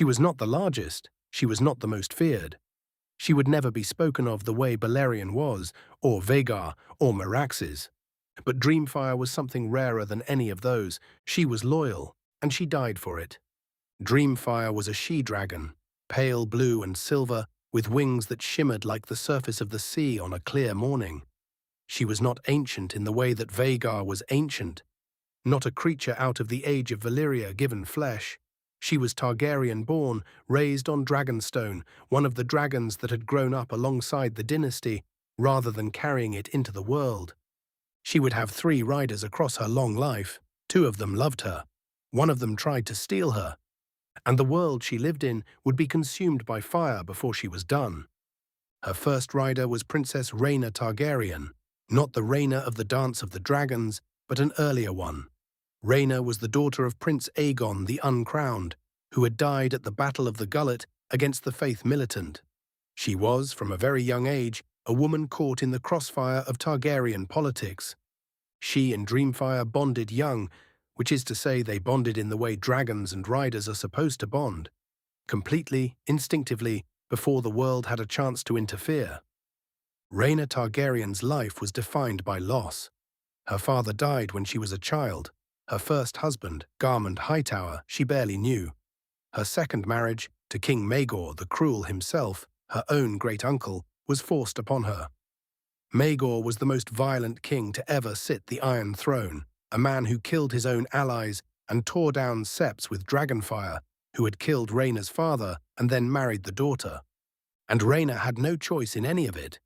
She was not the largest, she was not the most feared. She would never be spoken of the way Balerion was, or Vhagar, or Meraxes. But Dreamfyre was something rarer than any of those. She was loyal, and she died for it. Dreamfyre was a she-dragon, pale blue and silver, with wings that shimmered like the surface of the sea on a clear morning. She was not ancient in the way that Vhagar was ancient, not a creature out of the age of Valyria given flesh. She was Targaryen-born, raised on Dragonstone, one of the dragons that had grown up alongside the dynasty, rather than carrying it into the world. She would have 3 riders across her long life. 2 of them loved her. 1 of them tried to steal her. And the world she lived in would be consumed by fire before she was done. Her first rider was Princess Rhaena Targaryen, not the Rhaena of the Dance of the Dragons, but an earlier one. Rhaena was the daughter of Prince Aegon the Uncrowned, who had died at the Battle of the Gullet against the Faith Militant. She was, from a very young age, a woman caught in the crossfire of Targaryen politics. She and Dreamfyre bonded young, which is to say they bonded in the way dragons and riders are supposed to bond, completely, instinctively, before the world had a chance to interfere. Rhaena Targaryen's life was defined by loss. Her father died when she was a child. Her first husband, Garmund Hightower, she barely knew. Her second marriage, to King Maegor the Cruel himself, her own great-uncle, was forced upon her. Maegor was the most violent king to ever sit the Iron Throne, a man who killed his own allies and tore down septs with Dragonfyre, who had killed Rhaena's father and then married the daughter. And Rhaena had no choice in any of it.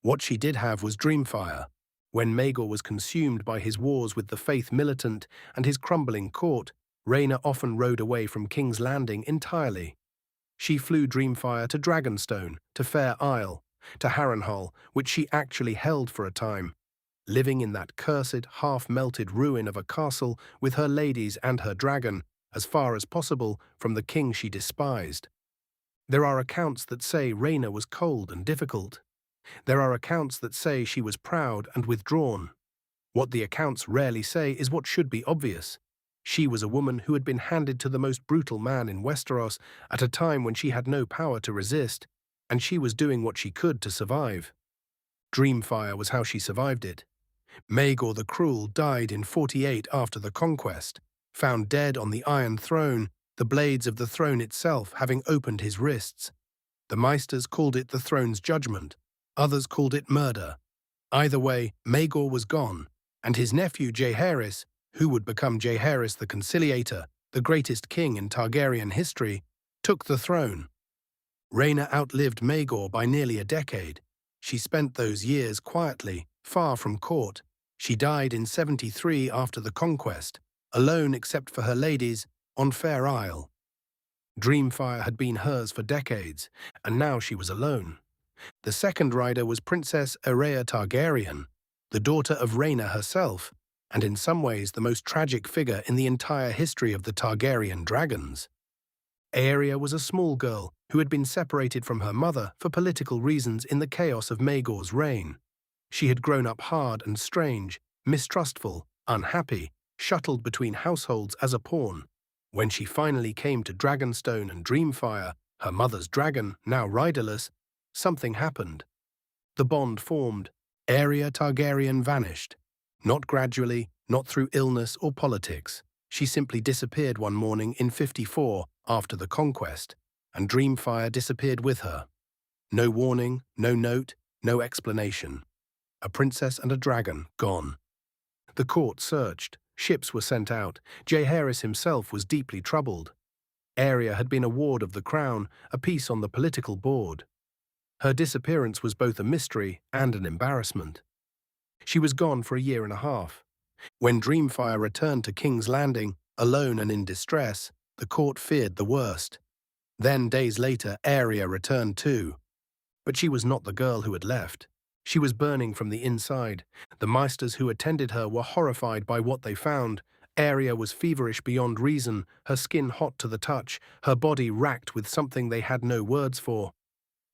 What she did have was Dreamfyre. When Maegor was consumed by his wars with the Faith Militant and his crumbling court, Rhaena often rode away from King's Landing entirely. She flew Dreamfyre to Dragonstone, to Fair Isle, to Harrenhal, which she actually held for a time, living in that cursed, half-melted ruin of a castle with her ladies and her dragon, as far as possible from the king she despised. There are accounts that say Rhaena was cold and difficult. There are accounts that say she was proud and withdrawn. What the accounts rarely say is what should be obvious. She was a woman who had been handed to the most brutal man in Westeros at a time when she had no power to resist, and she was doing what she could to survive. Dreamfyre was how she survived it. Maegor the Cruel died in 48 after the conquest, found dead on the Iron Throne, the blades of the throne itself having opened his wrists. The Maesters called it the throne's judgment. Others called it murder. Either way, Maegor was gone, and his nephew Jaehaerys, who would become Jaehaerys the Conciliator, the greatest king in Targaryen history, took the throne. Rhaena outlived Maegor by nearly a decade. She spent those years quietly, far from court. She died in 73 after the conquest, alone except for her ladies, on Fair Isle. Dreamfyre had been hers for decades, and now she was alone. The second rider was Princess Aerea Targaryen, the daughter of Rhaena herself, and in some ways the most tragic figure in the entire history of the Targaryen dragons. Aerea was a small girl who had been separated from her mother for political reasons in the chaos of Maegor's reign. She had grown up hard and strange, mistrustful, unhappy, shuttled between households as a pawn. When she finally came to Dragonstone and Dreamfyre, her mother's dragon, now riderless, something happened. The bond formed. Aerea Targaryen vanished. Not gradually, not through illness or politics. She simply disappeared one morning in 54 after the conquest, and Dreamfyre disappeared with her. No warning, no note, no explanation. A princess and a dragon gone. The court searched. Ships were sent out. Jaehaerys himself was deeply troubled. Aerea had been a ward of the crown, a piece on the political board. Her disappearance was both a mystery and an embarrassment. She was gone for a year and a half. When Dreamfyre returned to King's Landing, alone and in distress, the court feared the worst. Then, days later, Aerea returned too. But she was not the girl who had left. She was burning from the inside. The Maesters who attended her were horrified by what they found. Aerea was feverish beyond reason, her skin hot to the touch, her body racked with something they had no words for.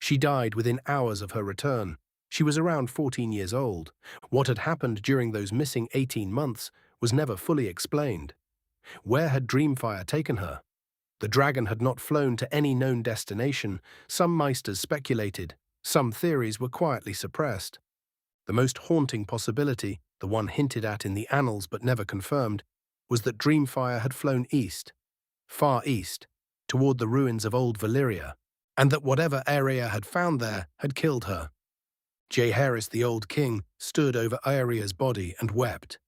She died within hours of her return. She was around 14 years old. What had happened during those missing 18 months was never fully explained. Where had Dreamfyre taken her? The dragon had not flown to any known destination. Some meisters speculated. Some theories were quietly suppressed. The most haunting possibility, the one hinted at in the annals but never confirmed, was that Dreamfyre had flown east, far east, toward the ruins of old Valyria, and that whatever Aerea had found there had killed her. Jaehaerys, the old king, stood over Aerea's body and wept.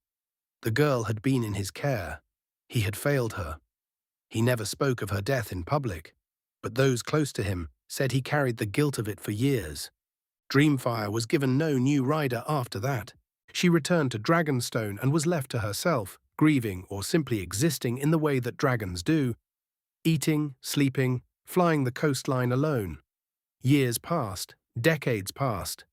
The girl had been in his care. He had failed her. He never spoke of her death in public, but those close to him said he carried the guilt of it for years. Dreamfyre was given no new rider after that. She returned to Dragonstone and was left to herself, grieving or simply existing in the way that dragons do, eating, sleeping, flying the coastline alone. Years passed, decades passed.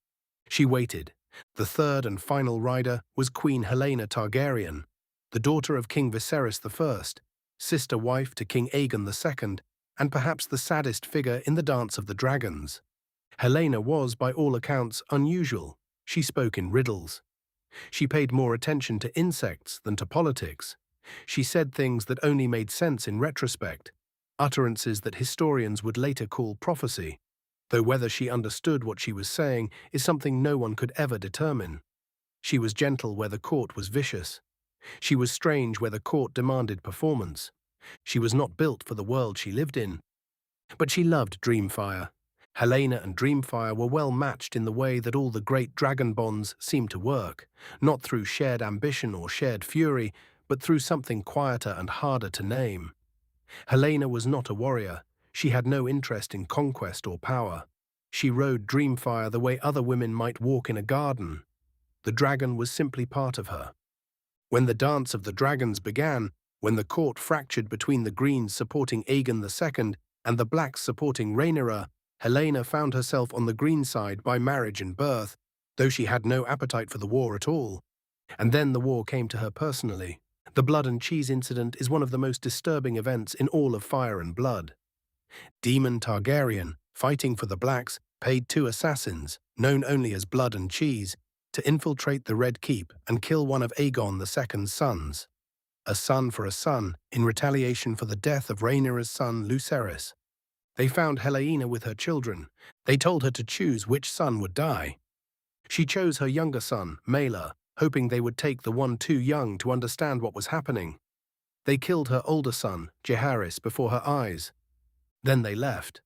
She waited. The third and final rider was Queen Helaena Targaryen, the daughter of King Viserys I, sister-wife to King Aegon II, and perhaps the saddest figure in the Dance of the Dragons. Helaena was, by all accounts, unusual. She spoke in riddles. She paid more attention to insects than to politics. She said things that only made sense in retrospect, utterances that historians would later call prophecy, though whether she understood what she was saying is something no one could ever determine. She was gentle where the court was vicious. She was strange where the court demanded performance. She was not built for the world she lived in. But she loved Dreamfyre. Helaena and Dreamfyre were well matched in the way that all the great dragon bonds seem to work, not through shared ambition or shared fury, but through something quieter and harder to name. Helaena was not a warrior. She had no interest in conquest or power. She rode Dreamfyre the way other women might walk in a garden. The dragon was simply part of her. When the Dance of the Dragons began, when the court fractured between the Greens supporting Aegon II and the Blacks supporting Rhaenyra, Helaena found herself on the green side by marriage and birth, though she had no appetite for the war at all. And then the war came to her personally. The blood and cheese incident is one of the most disturbing events in all of Fire and Blood. Daemon Targaryen, fighting for the Blacks, paid 2 assassins, known only as Blood and Cheese, to infiltrate the Red Keep and kill one of Aegon II's sons. A son for a son, in retaliation for the death of Rhaenyra's son Lucerys. They found Helaena with her children. They told her to choose which son would die. She chose her younger son, Maelor, hoping they would take the one too young to understand what was happening. They killed her older son, Jaehaerys, before her eyes. Then they left.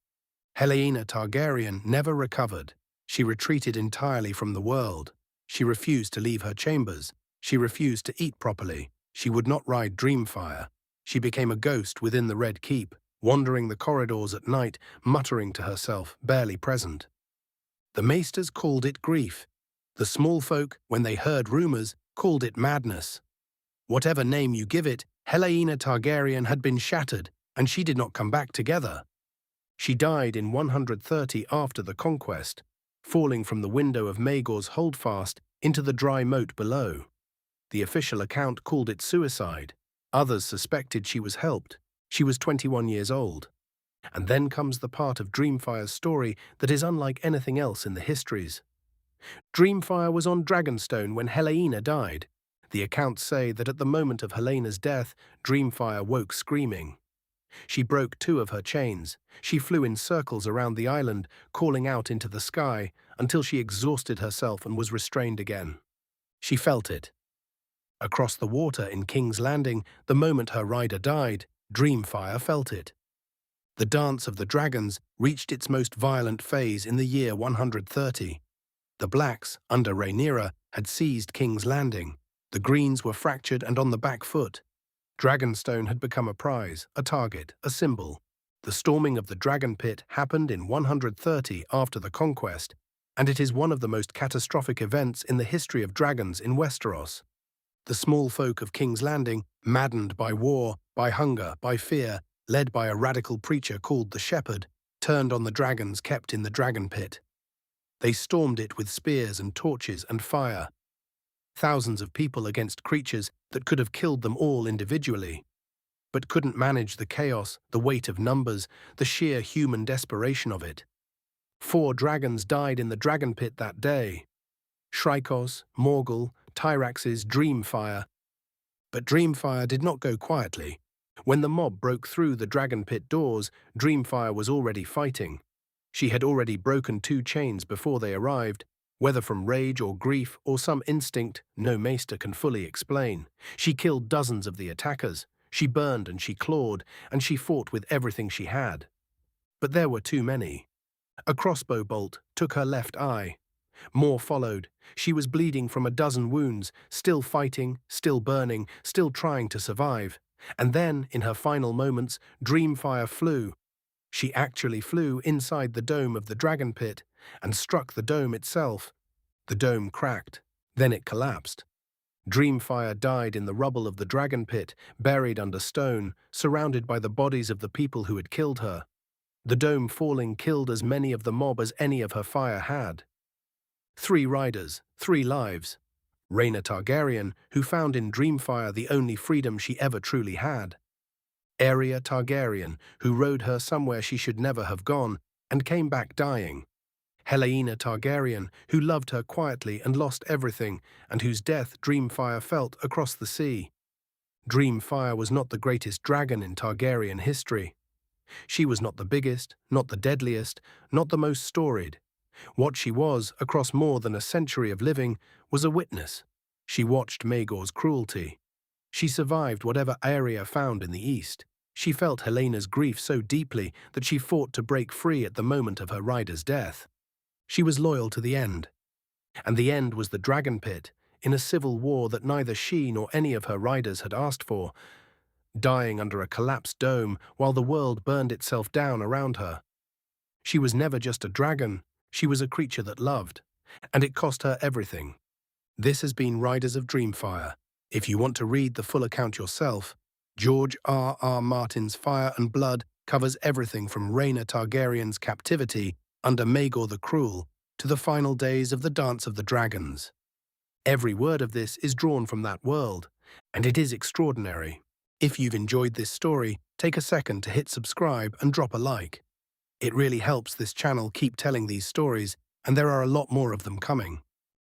Rhaena Targaryen never recovered. She retreated entirely from the world. She refused to leave her chambers. She refused to eat properly. She would not ride Dreamfyre. She became a ghost within the Red Keep, wandering the corridors at night, muttering to herself, barely present. The maesters called it grief. The small folk, when they heard rumors, called it madness. Whatever name you give it, Rhaena Targaryen had been shattered, and she did not come back together. She died in 130 after the conquest, falling from the window of Maegor's holdfast into the dry moat below. The official account called it suicide. Others suspected she was helped. She was 21 years old. And then comes the part of Dreamfyre's story that is unlike anything else in the histories. Dreamfyre was on Dragonstone when Helaena died. The accounts say that at the moment of Helena's death, Dreamfyre woke screaming. She broke 2 of her chains. She flew in circles around the island, calling out into the sky, until she exhausted herself and was restrained again. She felt it. Across the water in King's Landing, the moment her rider died, Dreamfyre felt it. The Dance of the Dragons reached its most violent phase in the year 130. The Blacks, under Rhaenyra, had seized King's Landing. The Greens were fractured and on the back foot. Dragonstone had become a prize, a target, a symbol. The storming of the Dragonpit happened in 130 after the conquest, and it is one of the most catastrophic events in the history of dragons in Westeros. The small folk of King's Landing, maddened by war, by hunger, by fear, led by a radical preacher called the Shepherd, turned on the dragons kept in the Dragonpit. They stormed it with spears and torches and fire. Thousands of people against creatures that could have killed them all individually, but couldn't manage the chaos, the weight of numbers, the sheer human desperation of it. 4 dragons died in the Dragonpit that day. Shrykos, Morgul, Tyrax's Dreamfyre. But Dreamfyre did not go quietly. When the mob broke through the Dragonpit doors, Dreamfyre was already fighting. She had already broken 2 chains before they arrived, whether from rage or grief or some instinct no maester can fully explain. She killed dozens of the attackers. She burned and she clawed, and she fought with everything she had. But there were too many. A crossbow bolt took her left eye. More followed. She was bleeding from a dozen wounds, still fighting, still burning, still trying to survive. And then, in her final moments, Dreamfyre flew. She actually flew inside the dome of the Dragonpit and struck the dome itself. The dome cracked. Then it collapsed. Dreamfyre died in the rubble of the Dragonpit, buried under stone, surrounded by the bodies of the people who had killed her. The dome falling killed as many of the mob as any of her fire had. 3 riders, 3 lives. Rhaena Targaryen, who found in Dreamfyre the only freedom she ever truly had. Aerea Targaryen, who rode her somewhere she should never have gone, and came back dying. Helaena Targaryen, who loved her quietly and lost everything, and whose death Dreamfyre felt across the sea. Dreamfyre was not the greatest dragon in Targaryen history. She was not the biggest, not the deadliest, not the most storied. What she was, across more than a century of living, was a witness. She watched Maegor's cruelty. She survived whatever Aerea found in the east. She felt Helena's grief so deeply that she fought to break free at the moment of her rider's death. She was loyal to the end. And the end was the Dragonpit, in a civil war that neither she nor any of her riders had asked for, dying under a collapsed dome while the world burned itself down around her. She was never just a dragon, she was a creature that loved, and it cost her everything. This has been Riders of Dreamfyre. If you want to read the full account yourself, George R.R. Martin's Fire and Blood covers everything from Rhaena Targaryen's captivity under Maegor the Cruel to the final days of the Dance of the Dragons. Every word of this is drawn from that world, and it is extraordinary. If you've enjoyed this story, take a second to hit subscribe and drop a like. It really helps this channel keep telling these stories, and there are a lot more of them coming.